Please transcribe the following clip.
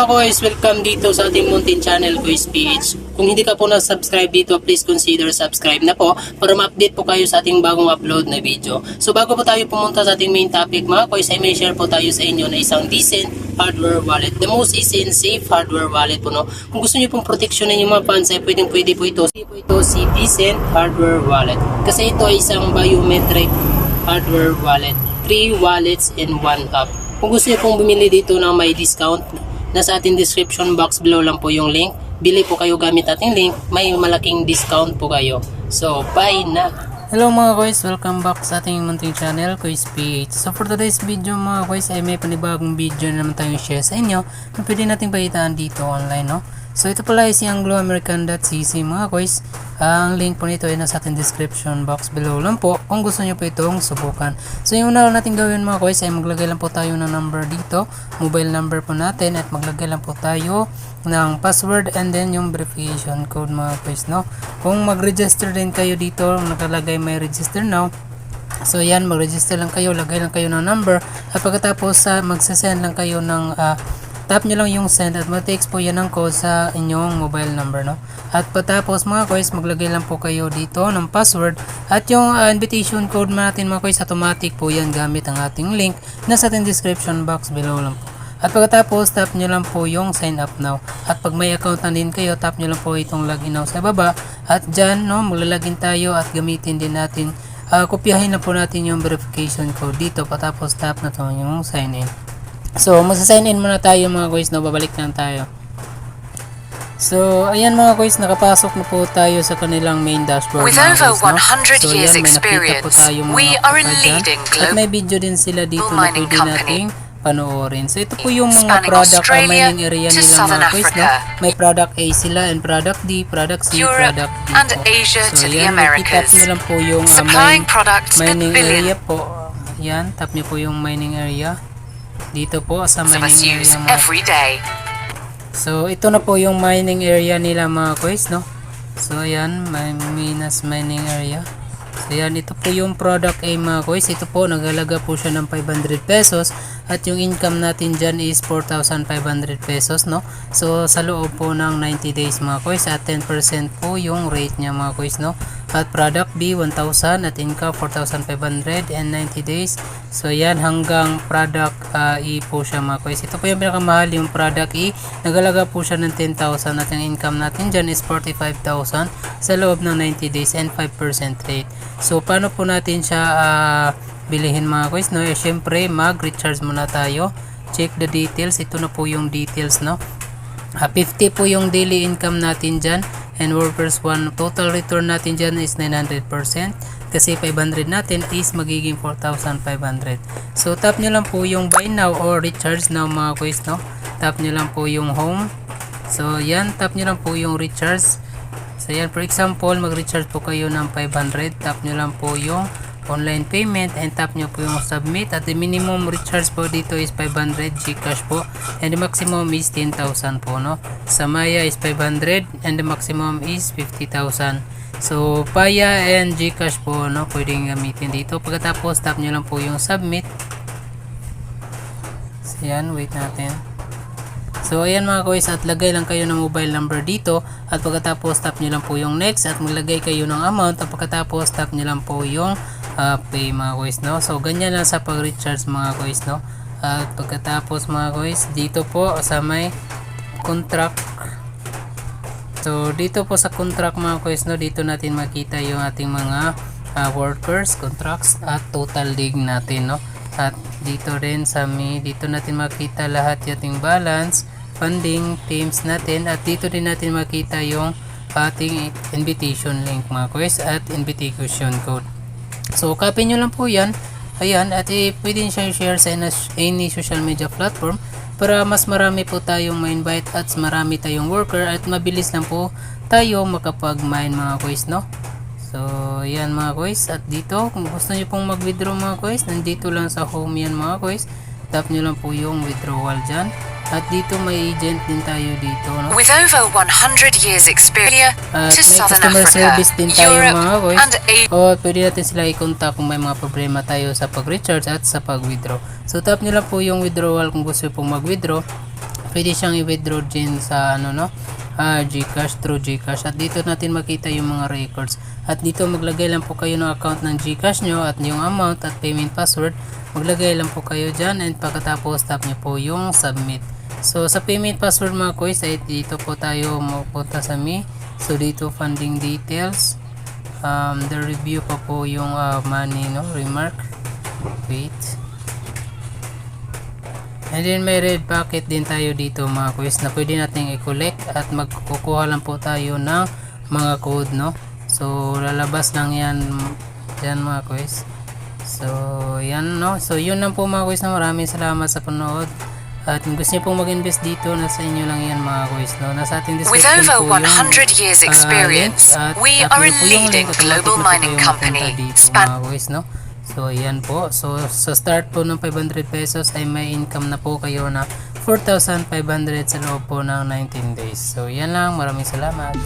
mga guys, welcome dito sa ating Mountain Channel, Guys PH. Kung hindi ka po na-subscribe dito, please consider subscribe na po para ma-update po kayo sa ating bagong upload na video. So bago po tayo pumunta sa ating main topic mga guys, ay may share po tayo sa inyo na isang decent hardware wallet. The most easy and safe hardware wallet po, no? Kung gusto niyo pong proteksyonin yung mga funds, ay pwede po ito. Si decent hardware wallet. Kasi ito ay isang biometric hardware wallet. 3 wallets in 1 app. Kung gusto niyo pong bumili dito ng may discount, nasa ating description box below lang po yung link. Bili po kayo gamit ating link, may malaking discount po kayo. So, bye na! Hello mga guys, welcome back sa ating munting channel, Guys PH. So for today's video mga guys, ay may panibagong video na naman tayong share sa inyo na pwede natin pakitaan dito online, no? So ito pala ay si angloamerican.cc mga guys. Ang link po nito ay nasa ating description box below lang po kung gusto nyo po itong subukan. So yung una lang natin gawin mga guys ay maglagay lang po tayo ng number dito, mobile number po natin, at maglagay lang po tayo ng password and then yung verification code mga guys, no? Kung mag-register din kayo dito, nakalagay may register now. So yan, mag-register lang kayo, lagay lang kayo ng number, at pagkatapos magsasend lang kayo ng tap nyo lang yung send at mag-text po yan ng code sa inyong mobile number, no? At patapos mga guys, maglagay lang po kayo dito ng password, at yung invitation code natin mga guys, automatic po yan gamit ang ating link na sa ating description box below lang po. At pagkatapos, tap nyo lang po yung sign up now. At pag may account na din kayo, tap nyo lang po itong login now sa baba. At dyan, no, maglalagin tayo at gamitin din natin. Kopyahin na po natin yung verification code dito. Patapos tap na to yung sign in. So, magsa-sign in muna tayo mga guys, no? Babalik lang tayo. So, ayan mga guys, nakapasok na po tayo sa kanilang main dashboard. With over 100 years experience, we are a leading global. At may video din sila dito na pwede nating panoorin. So, ito po yung mga product mining area nila mga guys, no? May product A sila and product D, product C, product D and po. Asia So, to the ayan, Americas. tap nyo lang po yung mining area po. Ayan, tap nyo po yung mining area. Dito po sa mining area mga. So ito na po yung mining area nila mga guys, no? So ayan, Minas mining area. So ayan, ito po yung product A mga guys. Ito po, nagalaga po siya ng 500 pesos. At yung income natin dyan is 4,500 pesos, no? So sa loob po ng 90 days mga guys, at 10% po yung rate niya mga guys, no? At product B 1,000 at income 4,500 and 90 days. So yan, hanggang product E po siya mga guys. Ito po yung pinakamahal, yung product E. Nagalaga po siya ng 10,000 at yung income natin dyan is 45,000 sa loob ng 90 days and 5% rate. So paano po natin siya bilihin mga guys, no? Syempre mag-recharge muna tayo. Check the details. Ito na po yung details, no? 50 po yung daily income natin dyan. And workers 1, total return natin dyan is 900%. Kasi 500 natin is magiging 4,500. So tap nyo lang po yung buy now or recharge now mga guys, no? Tap nyo lang po yung home. So yan, tap nyo lang po yung recharge. So yan, for example, mag-recharge po kayo ng 500. Tap nyo lang po yung online payment and tap nyo po yung submit. At the minimum recharge po dito is 500 Gcash po, and the maximum is 10,000 po, no? Sa Maya is 500 and the maximum is 50,000. So Paya and Gcash po, no, pwedeng gamitin dito. Pagkatapos tap nyo lang po yung submit. So yan, wait natin. So ayan mga guys, at lagay lang kayo ng mobile number dito, at pagkatapos tap nyo lang po yung next at maglagay kayo ng amount, at pagkatapos tap nyo lang po yung pay mga guys, no? So ganyan lang sa pag-recharge mga guys, no? At pagkatapos mga guys, dito po sa may contract. So dito po sa contract mga guys, no, dito natin makita yung ating mga workers, contracts at total dig natin, no? At dito rin sa dito natin makita lahat yung ating balance, funding, teams natin, at dito din natin makita yung ating invitation link mga guys at invitation code. So copy nyo lang po yan. Ayan, at pwede nyo siyang share sa any social media platform para mas marami po tayong ma-invite at marami tayong worker, at mabilis lang po tayo makapag-mine mga guys, no? So yan mga guys, at dito kung gusto nyo pong mag-withdraw mga guys, nandito lang sa home yan mga guys. Tap nyo lang po yung withdrawal dyan. At dito may agent din tayo dito, no? With over 100 years experience to Southern customer Africa, service din tayo Europe, mga guys. and Asia. O pwede natin sila i-contact kung may mga problema tayo sa pag-recharge at sa pag-withdraw. So tap nyo lang po yung withdrawal kung gusto pong mag-withdraw. pwede siyang i-withdraw din sa GCash, through GCash. At dito natin makita yung mga records. At dito maglagay lang po kayo ng account ng GCash nyo at yung amount at payment password. Maglagay lang po kayo dyan, and pagkatapos tap nyo po yung submit. So sa payment password mga kuys, ay dito po tayo mapunta sa me. So dito funding details, the review pa po yung money remark. Wait. And then may red packet din tayo dito mga kuys na pwede nating i-collect, at magkukuha lang po tayo ng mga code So lalabas lang yan mga kuys. So yan So yun lang po mga kuys maraming salamat sa panood. At kung gusto niyo pong mag-invest dito, nasa inyo lang yan mga kuys Nasa ating With description over po yung 100 years experience, we are a leading global mining company. Mga kuys So yan po. So sa start po ng 500 pesos ay may income na po kayo na 4,500 sa loob po ng 19 days. So yan lang. Maraming salamat.